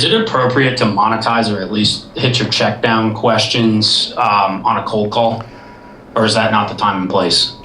Is it appropriate to monetize or at least hit your check down questions on a cold call? Or is that not the time and place?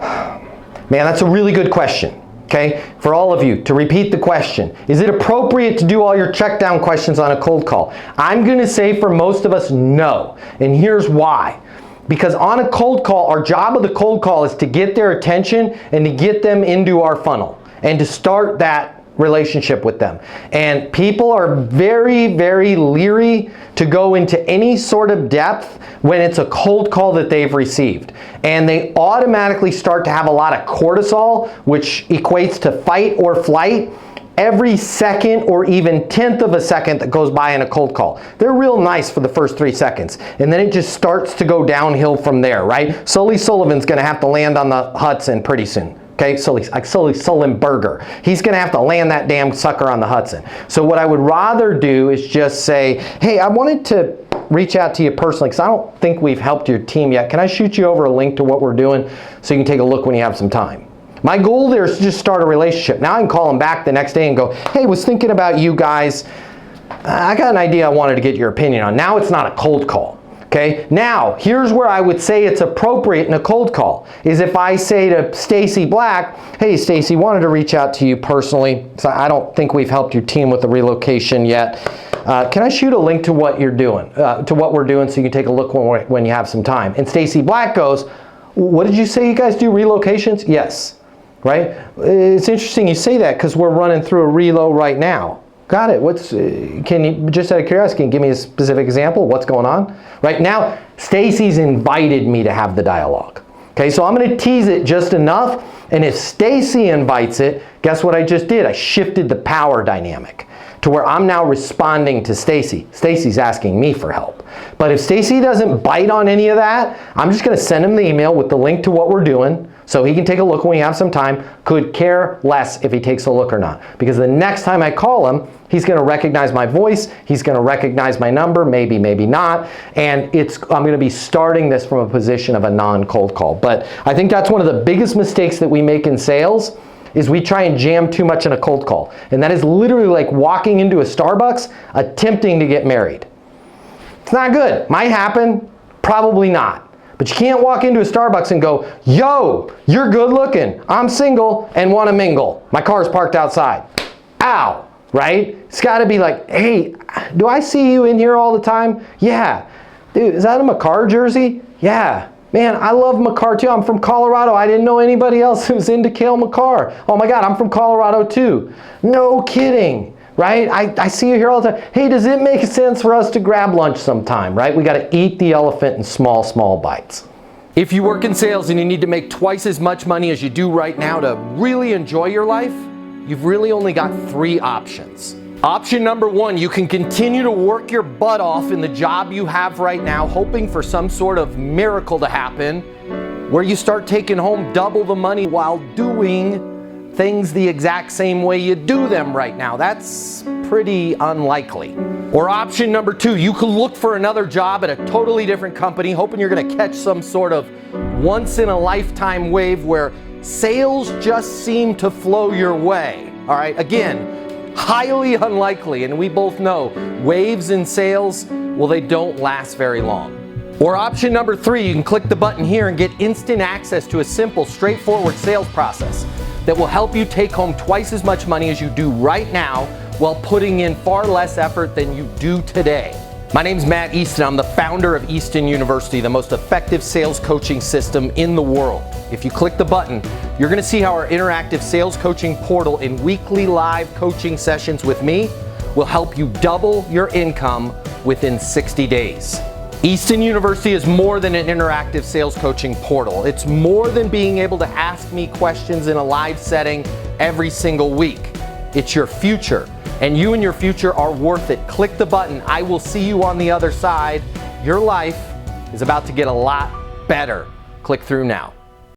Man, that's a really good question. Okay, for all of you, to repeat the question, is it appropriate to do all your check down questions on a cold call? I'm going to say for most of us, no. And here's why. Because on a cold call, our job of the cold call is to get their attention and to get them into our funnel and to start that relationship with them. And people are very, very leery to go into any sort of depth when it's a cold call that they've received. And they automatically start to have a lot of cortisol, which equates to fight or flight, every second or even tenth of a second that goes by in a cold call. They're real nice for the first 3 seconds. And then it just starts to go downhill from there, right? Sully Sullivan's gonna have to land on the Hudson pretty soon. Okay, Sully Sullenberger. He's gonna have to land that damn sucker on the Hudson. So what I would rather do is just say, hey, I wanted to reach out to you personally because I don't think we've helped your team yet. Can I shoot you over a link to what we're doing so you can take a look when you have some time? My goal there is to just start a relationship. Now I can call them back the next day and go, hey, was thinking about you guys. I got an idea I wanted to get your opinion on. Now it's not a cold call. Okay, now here's where I would say it's appropriate in a cold call is if I say to Stacy Black, hey Stacy, wanted to reach out to you personally. So I don't think we've helped your team with the relocation yet. Can I shoot a link to what you're doing, to what we're doing so you can take a look when you have some time? And Stacy Black goes, what did you say you guys do, relocations? Yes, right? It's interesting you say that because we're running through a relo right now. Got it. Can you, just out of curiosity, can you give me a specific example? What's going on? Right now, Stacy's invited me to have the dialogue. Okay, so I'm going to tease it just enough, and if Stacy invites it, guess what I just did? I shifted the power dynamic to where I'm now responding to Stacy. Stacy's asking me for help. But if Stacy doesn't bite on any of that, I'm just going to send him the email with the link to what we're doing so he can take a look when we have some time. Could care less if he takes a look or not. Because the next time I call him, he's going to recognize my voice, he's going to recognize my number, maybe, maybe not, and I'm going to be starting this from a position of a non-cold call. But I think that's one of the biggest mistakes that we make in sales is we try and jam too much in a cold call. And that is literally like walking into a Starbucks attempting to get married. It's not good. Might happen, probably not. But you can't walk into a Starbucks and go, yo, you're good looking, I'm single and want to mingle. My car's parked outside. Ow, right? It's got to be like, hey, do I see you in here all the time? Yeah. Dude, is that a Makar jersey? Yeah. Man, I love Makar too. I'm from Colorado. I didn't know anybody else who's into Cale Makar. Oh my God, I'm from Colorado too. No kidding. Right? I see you here all the time. Hey, does it make sense for us to grab lunch sometime, right? We got to eat the elephant in small, small bites. If you work in sales and you need to make twice as much money as you do right now to really enjoy your life, you've really only got 3 options. Option number 1, you can continue to work your butt off in the job you have right now, hoping for some sort of miracle to happen where you start taking home double the money while doing things the exact same way you do them right now. That's pretty unlikely. Or option number 2, you can look for another job at a totally different company, hoping you're gonna catch some sort of once-in-a-lifetime wave where sales just seem to flow your way. All right, again, highly unlikely, and we both know waves in sales, well, they don't last very long. Or option number 3, you can click the button here and get instant access to a simple, straightforward sales process that will help you take home twice as much money as you do right now while putting in far less effort than you do today. My name's Matt Easton. I'm the founder of Easton University, the most effective sales coaching system in the world. If you click the button, you're gonna see how our interactive sales coaching portal and weekly live coaching sessions with me will help you double your income within 60 days. Easton University is more than an interactive sales coaching portal. It's more than being able to ask me questions in a live setting every single week. It's your future, and you and your future are worth it. Click the button. I will see you on the other side. Your life is about to get a lot better. Click through now.